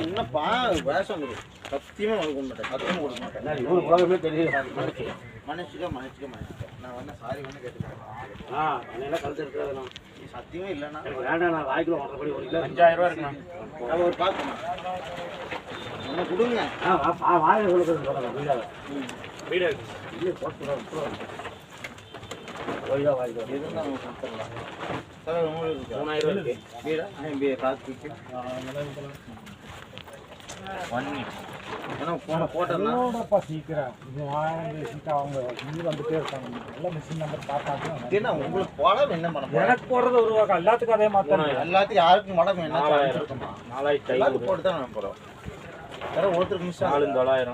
என்னப்பா வேஷம் கொடு, சத்தியமா கொடுக்க மாட்டேன், சத்தியமா கொடுக்க மாட்டேன். இவரு உலகமே தெரியுது. மன்னிச்சுக்க நான் வந்து சாரி வந்து கேட்டுக்கிறேன். என்ன கழுத்து இருக்கிறது சத்தியமே இல்லைண்ணா வேண்டாம். நான் வாய்க்குள்ள வாங்கப்படி 5000 ரூபா இருக்குண்ணா. ஒரு பார்க்கணும் என்ன கொடுங்க. வாயில் கொடுக்குறது வீடாக வீடு இல்லை போட்டு கோயிலாக வாய்க்கு எதுனா அவங்க கொடுத்துடலாம். சார் 3000 இருக்கு வீடா காத்துக்கு 1 வீக் ஏன்னா போட்டோம்ப்பா சீக்கிரம் இது வாங்கி சீக்கிரம் அவங்க இங்கே வந்துட்டே இருக்காங்க. எல்லாம் மிஷின் நம்பர் பார்த்தாங்க. ஏன்னா உங்களுக்கு போட என்ன பண்ண எனக்கு போடுறது ஒரு ரூபா எல்லாத்துக்கும் அதே மாதிரி எல்லாத்துக்கும் யாருக்கும் மடம் என்ன 4000 போட்டு தான் நான் போகிறோம். வேற ஒருத்தருக்கு மிஷின் 4900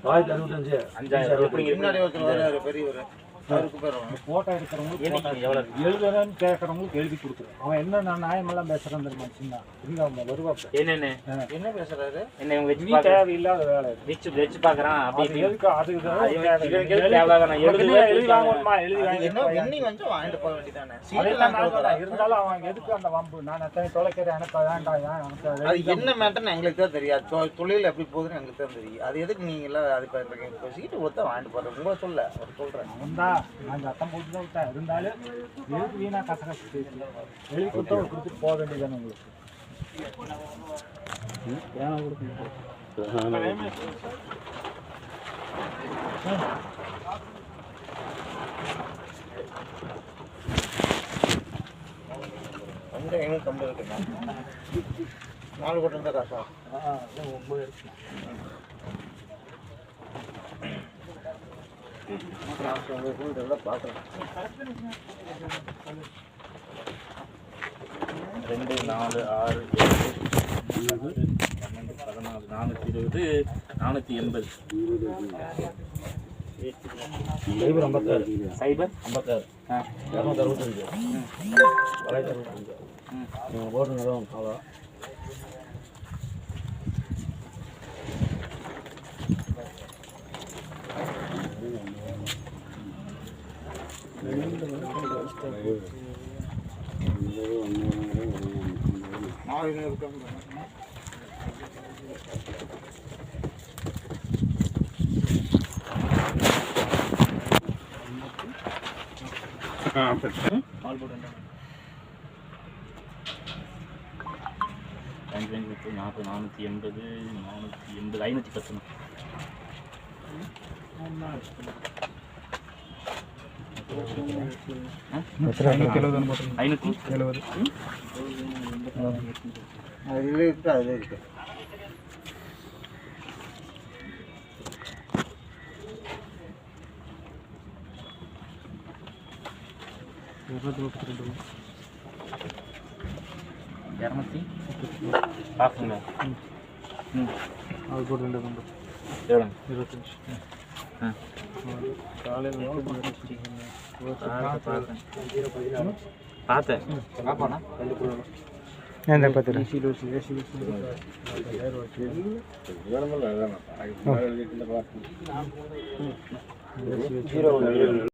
965 5000 முன்னாடி ஒருத்தர் பெரியவர் போட்டோ எடுக்கிறவங்களுக்கு எழுதுறேன்னு கேட்கறவங்களுக்கு எழுதி கொடுக்குறேன். அவன் என்ன நியாயமெல்லாம் பேசுறான் தெரியுமா? சின்ன இங்க அவங்க வருவாங்க என்ன பேசுறாரு என்ன தேவையில்லாத வேலை வச்சு பாக்குறான். அப்படி எதுக்கு அதுக்கு இருந்தாலும் அவன் எதுக்கு அந்த வம்பு? நான் எத்தனை தொலைக்கிறேன் எனக்கு வேண்டாம். அது என்ன மேட்டர்னு எங்களுக்கு தான் தெரியாது. தொழில் எப்படி போகுதுன்னு எங்களுக்கு தான் தெரியும். அது எதுக்கு நீங்க எல்லாம் அது பண்றீங்க? சீட்டு கொடுத்தா வாங்கிட்டு போறேன். உங்களை சொல்ல சொல்றேன். நான் சத்தம் போட்டு தான் விட்டேன். இருந்தாலும் எதுக்கு வீணா கசகசு பேசல எழுதி கொடுத்தா கொடுத்துட்டு போக வேண்டியதானே உங்களுக்கு. எங்க கம்பு இருக்குண்ணா 4 கோட்டை இருந்தா காசா 9 இருக்கு. பார்க்குறேன் 2 4 6 7 12 14 420 480 சைபர் 56 265 போட்டு அவ்வளோ பால் போட்டு 480 510 அதில் இருக்கு அதில் இருக்கு. பார்க்குங்க அது போட்டு 2 நம்பர் எவ்வளோ 25 காலையில் பார்த்தேன் பாப்பாண்ணா 2 10